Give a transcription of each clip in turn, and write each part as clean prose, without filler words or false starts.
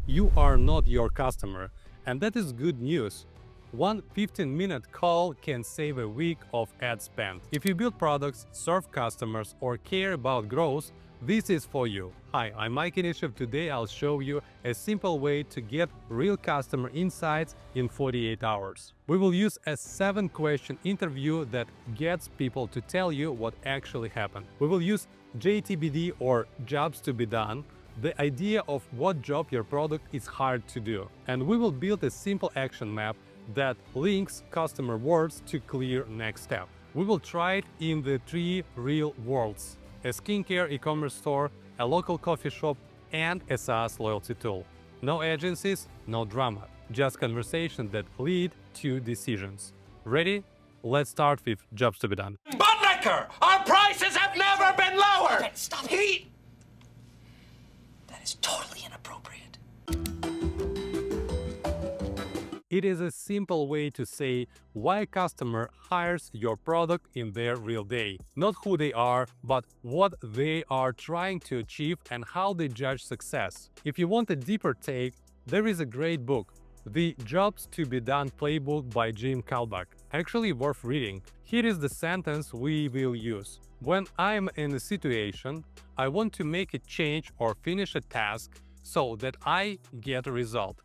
You are not your customer, and that is good news. One 15-minute call can save a week of ad spend. If you build products, serve customers, or care about growth, this is for you. Hi, I'm Inishev. Today I'll show you a simple way to get real customer insights in 48 hours. We will use a 7-question interview that gets people to tell you what actually happened. We will use JTBD, or jobs to be done, the idea of what job your product is hard to do. And we will build a simple action map that links customer words to clear next step. We will try it in the 3 real worlds: a skincare e-commerce store, a local coffee shop, and a SaaS loyalty tool. No agencies, no drama, just conversations that lead to decisions. Ready? Let's start with jobs to be done. Bud Liquor! Our prices have never been lower! Okay, stop it! That is totally inappropriate. It is a simple way to say why a customer hires your product in their real day. Not who they are, but what they are trying to achieve and how they judge success. If you want a deeper take, there is a great book, The Jobs to be Done Playbook by Jim Kalbach. Actually worth reading. Here is the sentence we will use. When I'm in a situation, I want to make a change or finish a task so that I get a result.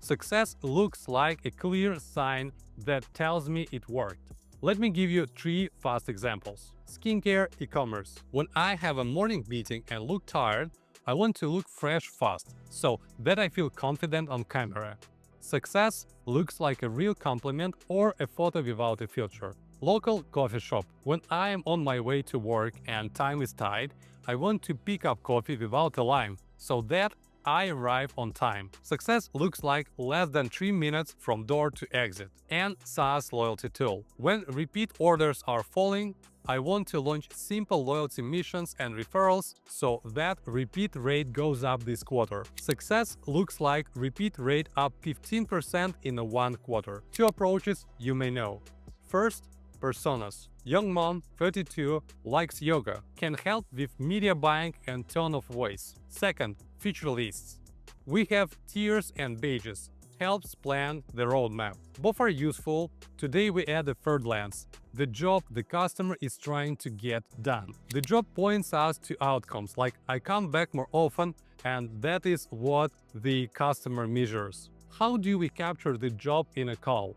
Success looks like a clear sign that tells me it worked. Let me give you 3 fast examples. Skincare e-commerce. When I have a morning meeting and look tired, I want to look fresh fast, so that I feel confident on camera. Success looks like a real compliment or a photo without a filter. Local coffee shop. When I am on my way to work and time is tight, I want to pick up coffee without a line, so that I arrive on time. Success looks like less than 3 minutes from door to exit. And SaaS loyalty tool. When repeat orders are falling, I want to launch simple loyalty missions and referrals so that repeat rate goes up this quarter. Success looks like repeat rate up 15% in a 1 quarter. 2 approaches you may know. First, personas. Young mom, 32, likes yoga, can help with media buying and tone of voice. Second, feature lists. We have tiers and pages, helps plan the roadmap. Both are useful. Today we add a third lens, the job the customer is trying to get done. The job points us to outcomes like I come back more often, and that is what the customer measures. How do we capture the job in a call?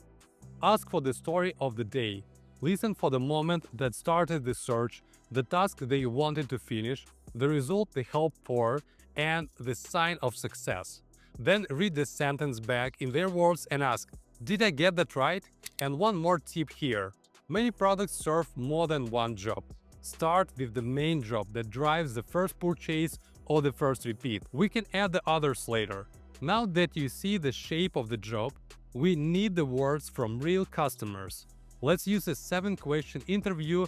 Ask for the story of the day. Listen for the moment that started the search, the task they wanted to finish, the result they hoped for, and the sign of success. Then read the sentence back in their words and ask, did I get that right? And one more tip here. Many products serve more than one job. Start with the main job that drives the first purchase or the first repeat. We can add the others later. Now that you see the shape of the job, we need the words from real customers. Let's use a 7-question interview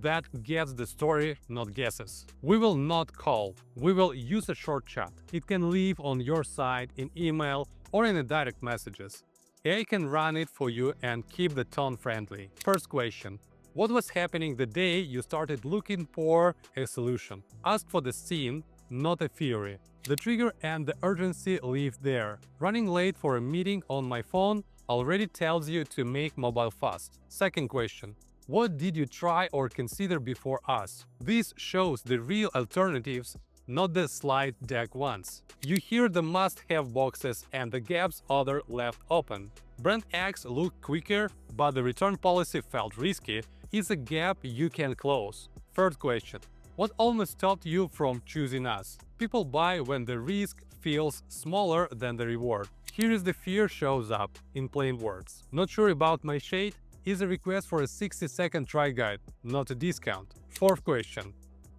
that gets the story, not guesses. We will not call. We will use a short chat. It can live on your site, in email, or in a direct messages. AI can run it for you and keep the tone friendly. First question. What was happening the day you started looking for a solution? Ask for the scene, not a theory. The trigger and the urgency live there. Running late for a meeting on my phone already tells you to make mobile fast. Second question. What did you try or consider before us? This shows the real alternatives, not the slide deck ones. You hear the must-have boxes and the gaps other left open. Brand X looked quicker, but the return policy felt risky. Is a gap you can close. Third question. What almost stopped you from choosing us? People buy when the risk feels smaller than the reward. Here is the fear shows up in plain words. Not sure about my shade? Is a request for a 60-second try guide, not a discount. Fourth question.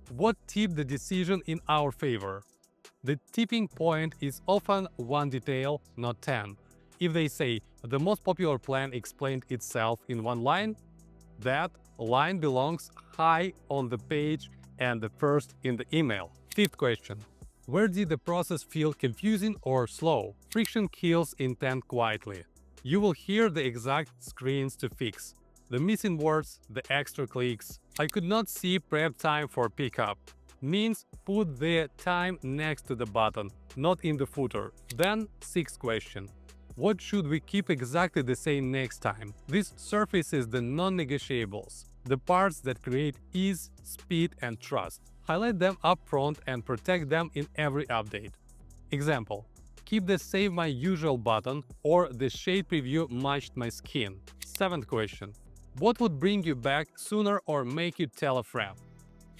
What tipped the decision in our favor? The tipping point is often one detail, not 10. If they say, the most popular plan explained itself in one line, that line belongs high on the page and the first in the email. Fifth question. Where did the process feel confusing or slow? Friction kills intent quietly. You will hear the exact screens to fix. The missing words, the extra clicks. I could not see prep time for pickup. means put the time next to the button, not in the footer. Then, sixth question. What should we keep exactly the same next time? This surfaces the non-negotiables, the parts that create ease, speed, and trust. Highlight them up front and protect them in every update. Example: keep the Save My Usual button or the shade preview matched my skin. Seventh question. What would bring you back sooner or make you tell a friend?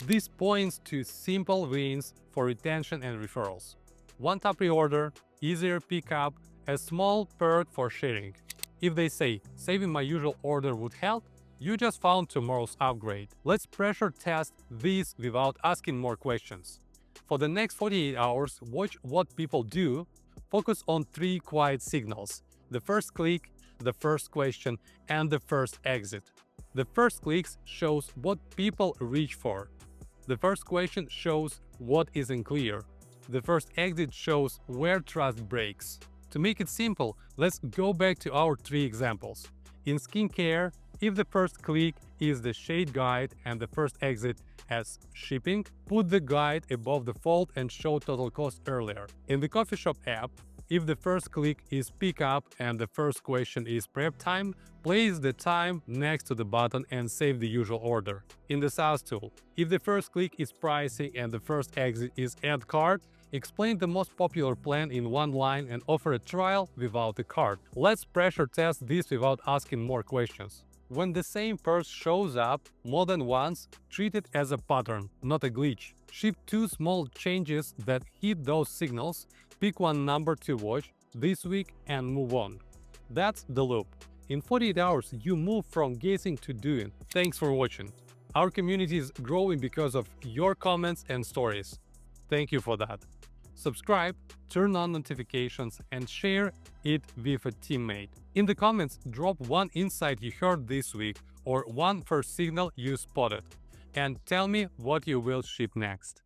This points to simple wins for retention and referrals. One-tap reorder, easier pickup, a small perk for sharing. If they say, saving my usual order would help, you just found tomorrow's upgrade. Let's pressure test this without asking more questions. For the next 48 hours, watch what people do. Focus on 3 quiet signals: the first click, the first question, and the first exit. The first click shows what people reach for. The first question shows what isn't clear. The first exit shows where trust breaks. To make it simple, let's go back to our 3 examples. In skincare, if the first click is the shade guide and the first exit as shipping, put the guide above the fold and show total cost earlier. In the coffee shop app, if the first click is pickup and the first question is prep time, place the time next to the button and save the usual order. In the SaaS tool, if the first click is pricing and the first exit is add cart, explain the most popular plan in one line and offer a trial without a cart. Let's pressure test this without asking more questions. When the same purse shows up more than once, treat it as a pattern, not a glitch. Ship 2 small changes that hit those signals, pick one number to watch this week and move on. That's the loop. In 48 hours, you move from guessing to doing. Thanks for watching. Our community is growing because of your comments and stories. Thank you for that. Subscribe, turn on notifications, and share it with a teammate. In the comments, drop one insight you heard this week or one first signal you spotted, and tell me what you will ship next.